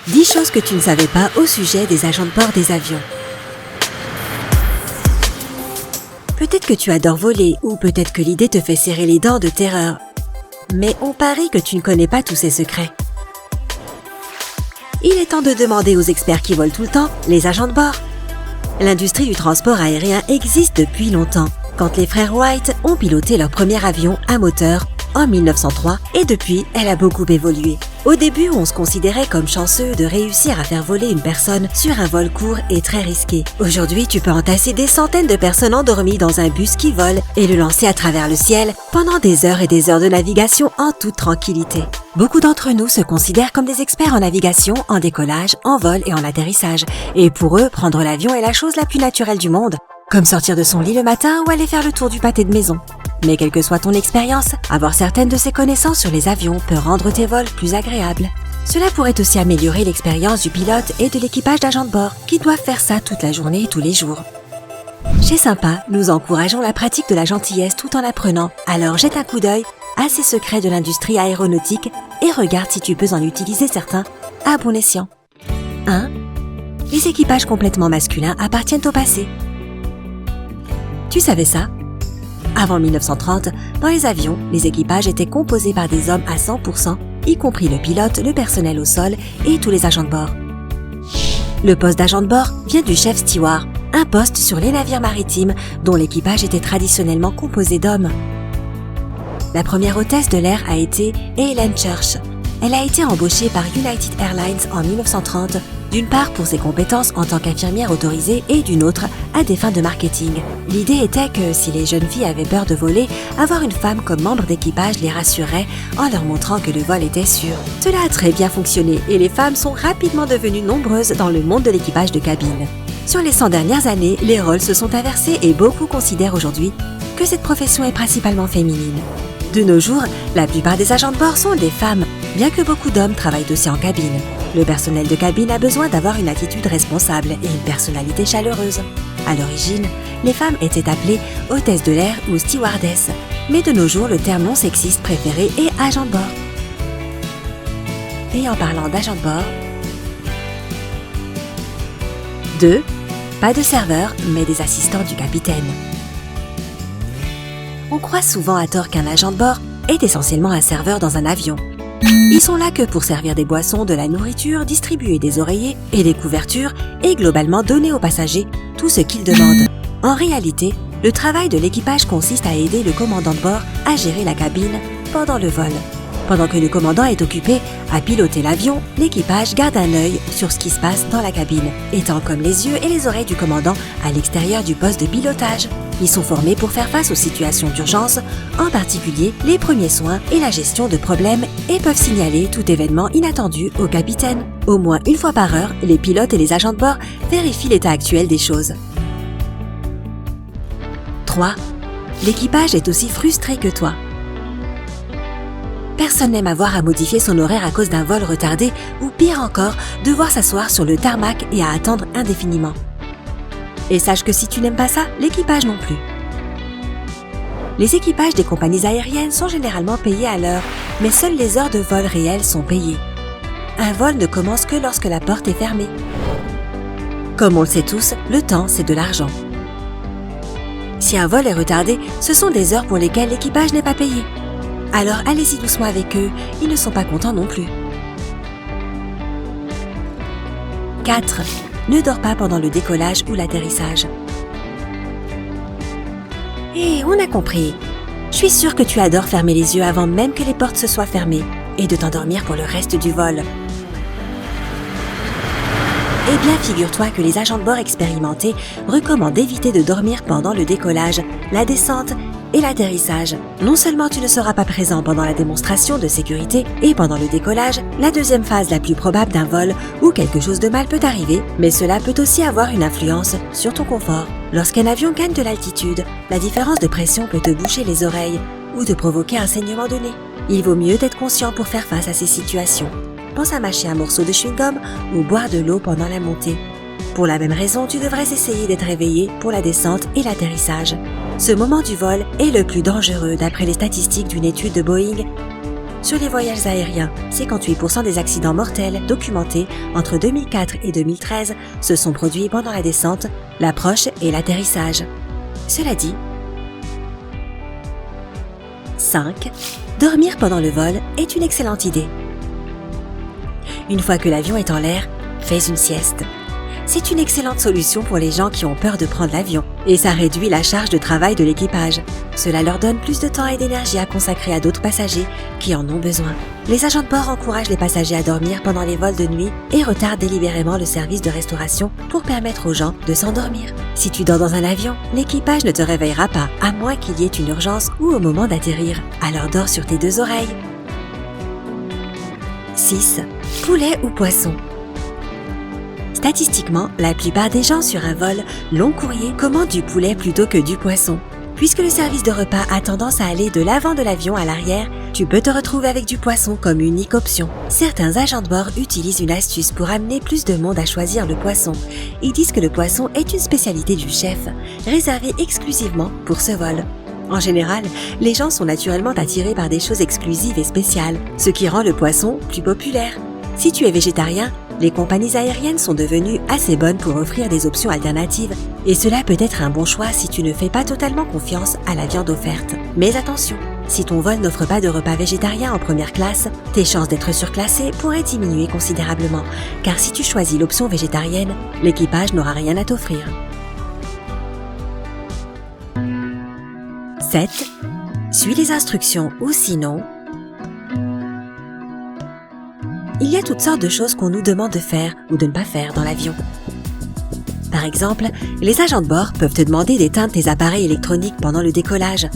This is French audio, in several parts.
10 choses que tu ne savais pas au sujet des agents de bord des avions. Peut-être que tu adores voler ou peut-être que l'idée te fait serrer les dents de terreur. Mais on parie que tu ne connais pas tous ces secrets. Il est temps de demander aux experts qui volent tout le temps, les agents de bord. L'industrie du transport aérien existe depuis longtemps, quand les frères Wright ont piloté leur premier avion à moteur en 1903 et depuis, elle a beaucoup évolué. Au début, on se considérait comme chanceux de réussir à faire voler une personne sur un vol court et très risqué. Aujourd'hui, tu peux entasser des centaines de personnes endormies dans un bus qui vole et le lancer à travers le ciel pendant des heures et des heures de navigation en toute tranquillité. Beaucoup d'entre nous se considèrent comme des experts en navigation, en décollage, en vol et en atterrissage. Et pour eux, prendre l'avion est la chose la plus naturelle du monde, comme sortir de son lit le matin ou aller faire le tour du pâté de maison. Mais quelle que soit ton expérience, avoir certaines de ces connaissances sur les avions peut rendre tes vols plus agréables. Cela pourrait aussi améliorer l'expérience du pilote et de l'équipage d'agents de bord qui doivent faire ça toute la journée et tous les jours. Chez Sympa, nous encourageons la pratique de la gentillesse tout en apprenant, alors jette un coup d'œil à ces secrets de l'industrie aéronautique et regarde si tu peux en utiliser certains à bon escient. 1. Les équipages complètement masculins appartiennent au passé. Tu savais ça? Avant 1930, dans les avions, les équipages étaient composés par des hommes à 100%, y compris le pilote, le personnel au sol et tous les agents de bord. Le poste d'agent de bord vient du chef steward, un poste sur les navires maritimes dont l'équipage était traditionnellement composé d'hommes. La première hôtesse de l'air a été Helen Church. Elle a été embauchée par United Airlines en 1930, d'une part pour ses compétences en tant qu'infirmière autorisée et d'une autre à des fins de marketing. L'idée était que si les jeunes filles avaient peur de voler, avoir une femme comme membre d'équipage les rassurait en leur montrant que le vol était sûr. Cela a très bien fonctionné et les femmes sont rapidement devenues nombreuses dans le monde de l'équipage de cabine. Sur les 100 dernières années, les rôles se sont inversés et beaucoup considèrent aujourd'hui que cette profession est principalement féminine. De nos jours, la plupart des agents de bord sont des femmes, bien que beaucoup d'hommes travaillent aussi en cabine. Le personnel de cabine a besoin d'avoir une attitude responsable et une personnalité chaleureuse. À l'origine, les femmes étaient appelées hôtesses de l'air ou stewardesses, mais de nos jours, le terme non sexiste préféré est agent de bord. Et en parlant d'agent de bord, 2. Pas de serveur, mais des assistants du capitaine. On croit souvent à tort qu'un agent de bord est essentiellement un serveur dans un avion. Ils sont là que pour servir des boissons, de la nourriture, distribuer des oreillers et des couvertures et globalement donner aux passagers tout ce qu'ils demandent. En réalité, le travail de l'équipage consiste à aider le commandant de bord à gérer la cabine pendant le vol. Pendant que le commandant est occupé à piloter l'avion, l'équipage garde un œil sur ce qui se passe dans la cabine, étant comme les yeux et les oreilles du commandant à l'extérieur du poste de pilotage. Ils sont formés pour faire face aux situations d'urgence, en particulier les premiers soins et la gestion de problèmes, et peuvent signaler tout événement inattendu au capitaine. Au moins une fois par heure, les pilotes et les agents de bord vérifient l'état actuel des choses. 3. L'équipage est aussi frustré que toi. Personne n'aime avoir à modifier son horaire à cause d'un vol retardé ou pire encore, devoir s'asseoir sur le tarmac et à attendre indéfiniment. Et sache que si tu n'aimes pas ça, l'équipage non plus. Les équipages des compagnies aériennes sont généralement payés à l'heure, mais seules les heures de vol réelles sont payées. Un vol ne commence que lorsque la porte est fermée. Comme on le sait tous, le temps, c'est de l'argent. Si un vol est retardé, ce sont des heures pour lesquelles l'équipage n'est pas payé. Alors allez-y doucement avec eux, ils ne sont pas contents non plus. 4. Ne dors pas pendant le décollage ou l'atterrissage. Hé, on a compris. Je suis sûre que tu adores fermer les yeux avant même que les portes se soient fermées et de t'endormir pour le reste du vol. Eh bien, figure-toi que les agents de bord expérimentés recommandent d'éviter de dormir pendant le décollage, la descente et l'atterrissage. Non seulement tu ne seras pas présent pendant la démonstration de sécurité et pendant le décollage, la deuxième phase la plus probable d'un vol où quelque chose de mal peut arriver, mais cela peut aussi avoir une influence sur ton confort. Lorsqu'un avion gagne de l'altitude, la différence de pression peut te boucher les oreilles ou te provoquer un saignement de nez. Il vaut mieux d'être conscient pour faire face à ces situations. Pense à mâcher un morceau de chewing-gum ou boire de l'eau pendant la montée. Pour la même raison, tu devrais essayer d'être réveillé pour la descente et l'atterrissage. Ce moment du vol est le plus dangereux d'après les statistiques d'une étude de Boeing Sur les voyages aériens, 58% des accidents mortels documentés entre 2004 et 2013 se sont produits pendant la descente, l'approche et l'atterrissage. Cela dit, 5. Dormir pendant le vol est une excellente idée. Une fois que l'avion est en l'air, fais une sieste. C'est une excellente solution pour les gens qui ont peur de prendre l'avion et ça réduit la charge de travail de l'équipage. Cela leur donne plus de temps et d'énergie à consacrer à d'autres passagers qui en ont besoin. Les agents de bord encouragent les passagers à dormir pendant les vols de nuit et retardent délibérément le service de restauration pour permettre aux gens de s'endormir. Si tu dors dans un avion, l'équipage ne te réveillera pas, à moins qu'il y ait une urgence ou au moment d'atterrir. Alors dors sur tes 2 oreilles. 6. Poulet ou poisson. Statistiquement, la plupart des gens sur un vol long courrier commandent du poulet plutôt que du poisson. Puisque le service de repas a tendance à aller de l'avant de l'avion à l'arrière, tu peux te retrouver avec du poisson comme unique option. Certains agents de bord utilisent une astuce pour amener plus de monde à choisir le poisson. Ils disent que le poisson est une spécialité du chef, réservée exclusivement pour ce vol. En général, les gens sont naturellement attirés par des choses exclusives et spéciales, ce qui rend le poisson plus populaire. Si tu es végétarien, les compagnies aériennes sont devenues assez bonnes pour offrir des options alternatives et cela peut être un bon choix si tu ne fais pas totalement confiance à la viande offerte. Mais attention, si ton vol n'offre pas de repas végétarien en première classe, tes chances d'être surclassé pourraient diminuer considérablement car si tu choisis l'option végétarienne, l'équipage n'aura rien à t'offrir. 7. Suis les instructions ou sinon, il y a toutes sortes de choses qu'on nous demande de faire ou de ne pas faire dans l'avion. Par exemple, les agents de bord peuvent te demander d'éteindre tes appareils électroniques pendant le décollage.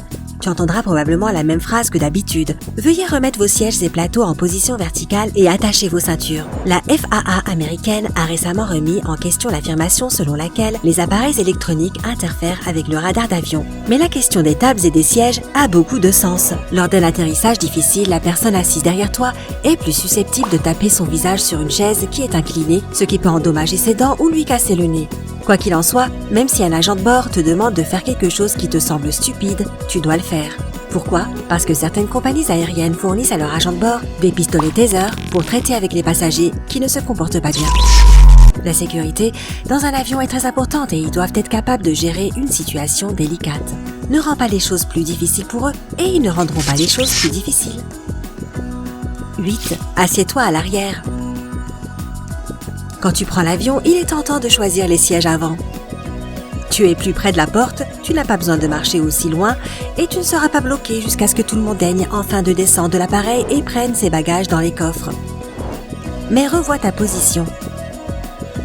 Tu entendras probablement la même phrase que d'habitude. Veuillez remettre vos sièges et plateaux en position verticale et attachez vos ceintures. La FAA américaine a récemment remis en question l'affirmation selon laquelle les appareils électroniques interfèrent avec le radar d'avion. Mais la question des tables et des sièges a beaucoup de sens. Lors d'un atterrissage difficile, la personne assise derrière toi est plus susceptible de taper son visage sur une chaise qui est inclinée, ce qui peut endommager ses dents ou lui casser le nez. Quoi qu'il en soit, même si un agent de bord te demande de faire quelque chose qui te semble stupide, tu dois le faire. Pourquoi ? Parce que certaines compagnies aériennes fournissent à leurs agents de bord des pistolets taser pour traiter avec les passagers qui ne se comportent pas bien. La sécurité dans un avion est très importante et ils doivent être capables de gérer une situation délicate. Ne rends pas les choses plus difficiles pour eux et ils ne rendront pas les choses plus difficiles. 8. Assieds-toi à l'arrière. Quand tu prends l'avion, il est tentant de choisir les sièges avant. Tu es plus près de la porte, tu n'as pas besoin de marcher aussi loin et tu ne seras pas bloqué jusqu'à ce que tout le monde daigne enfin de descendre de l'appareil et prenne ses bagages dans les coffres. Mais revois ta position.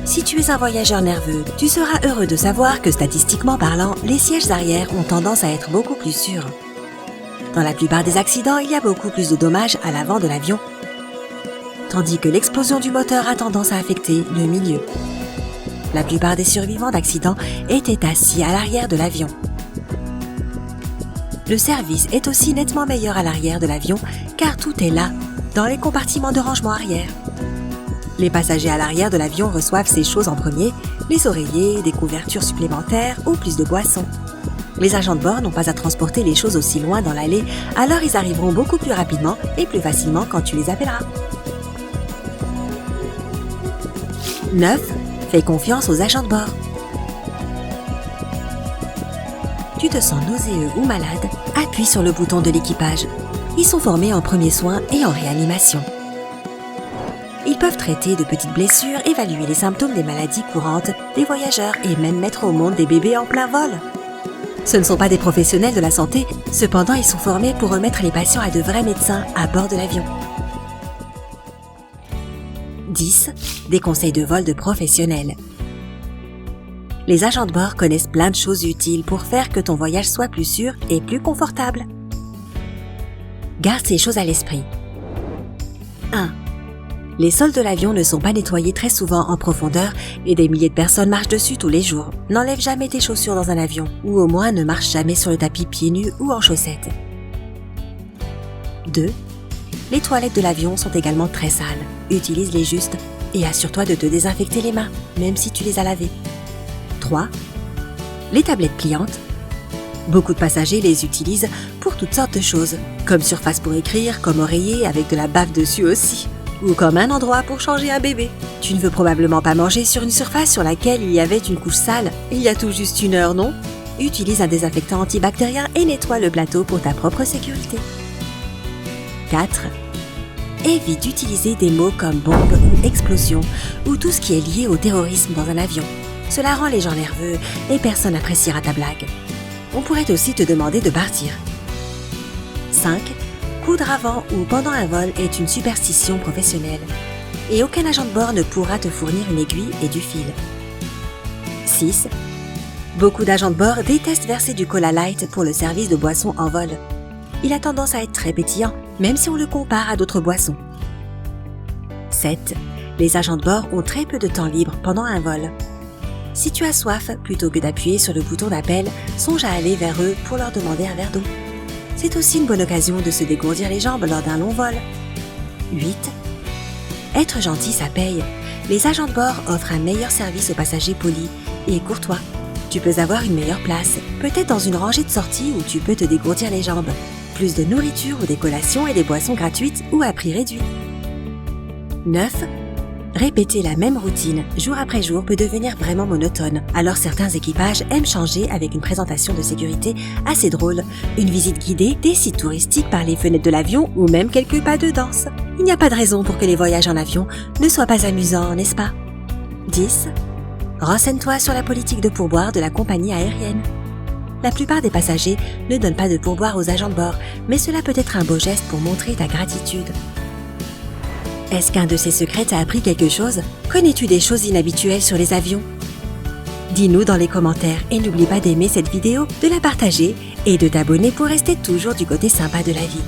Si tu es un voyageur nerveux, tu seras heureux de savoir que statistiquement parlant, les sièges arrière ont tendance à être beaucoup plus sûrs. Dans la plupart des accidents, il y a beaucoup plus de dommages à l'avant de l'avion, tandis que l'explosion du moteur a tendance à affecter le milieu. La plupart des survivants d'accidents étaient assis à l'arrière de l'avion. Le service est aussi nettement meilleur à l'arrière de l'avion car tout est là, dans les compartiments de rangement arrière. Les passagers à l'arrière de l'avion reçoivent ces choses en premier, les oreillers, des couvertures supplémentaires ou plus de boissons. Les agents de bord n'ont pas à transporter les choses aussi loin dans l'allée, alors ils arriveront beaucoup plus rapidement et plus facilement quand tu les appelleras. 9. Fais confiance aux agents de bord. Tu te sens nauséeux ou malade, appuie sur le bouton de l'équipage. Ils sont formés en premiers soins et en réanimation. Ils peuvent traiter de petites blessures, évaluer les symptômes des maladies courantes des voyageurs et même mettre au monde des bébés en plein vol. Ce ne sont pas des professionnels de la santé, cependant ils sont formés pour remettre les patients à de vrais médecins à bord de l'avion. 10. Des conseils de vol de professionnels. Les agents de bord connaissent plein de choses utiles pour faire que ton voyage soit plus sûr et plus confortable. Garde ces choses à l'esprit. 1. Les sols de l'avion ne sont pas nettoyés très souvent en profondeur et des milliers de personnes marchent dessus tous les jours. N'enlève jamais tes chaussures dans un avion ou au moins ne marche jamais sur le tapis pieds nus ou en chaussettes. 2. Les toilettes de l'avion sont également très sales. Utilise-les juste et assure-toi de te désinfecter les mains, même si tu les as lavées. 3. Les tablettes pliantes. Beaucoup de passagers les utilisent pour toutes sortes de choses, comme surface pour écrire, comme oreiller avec de la bave dessus aussi, ou comme un endroit pour changer un bébé. Tu ne veux probablement pas manger sur une surface sur laquelle il y avait une couche sale, il y a tout juste 1 heure, non? Utilise un désinfectant antibactérien et nettoie le plateau pour ta propre sécurité. 4. Évite d'utiliser des mots comme bombe ou explosion, ou tout ce qui est lié au terrorisme dans un avion. Cela rend les gens nerveux et personne n'appréciera ta blague. On pourrait aussi te demander de partir. 5. Coudre avant ou pendant un vol est une superstition professionnelle, et aucun agent de bord ne pourra te fournir une aiguille et du fil. 6. Beaucoup d'agents de bord détestent verser du cola light pour le service de boissons en vol. Il a tendance à être très pétillant, même si on le compare à d'autres boissons. 7. Les agents de bord ont très peu de temps libre pendant un vol. Si tu as soif, plutôt que d'appuyer sur le bouton d'appel, songe à aller vers eux pour leur demander un verre d'eau. C'est aussi une bonne occasion de se dégourdir les jambes lors d'un long vol. 8. Être gentil, ça paye. Les agents de bord offrent un meilleur service aux passagers polis et courtois. Tu peux avoir une meilleure place, peut-être dans une rangée de sortie où tu peux te dégourdir les jambes. Plus de nourriture ou des collations et des boissons gratuites ou à prix réduit. 9. Répéter la même routine jour après jour peut devenir vraiment monotone, alors certains équipages aiment changer avec une présentation de sécurité assez drôle, une visite guidée, des sites touristiques par les fenêtres de l'avion ou même quelques pas de danse. Il n'y a pas de raison pour que les voyages en avion ne soient pas amusants, n'est-ce pas? 10. Renseigne-toi sur la politique de pourboire de la compagnie aérienne. La plupart des passagers ne donnent pas de pourboire aux agents de bord, mais cela peut être un beau geste pour montrer ta gratitude. Est-ce qu'un de ces secrets t'a appris quelque chose? Connais-tu des choses inhabituelles sur les avions? Dis-nous dans les commentaires et n'oublie pas d'aimer cette vidéo, de la partager et de t'abonner pour rester toujours du côté sympa de la vie.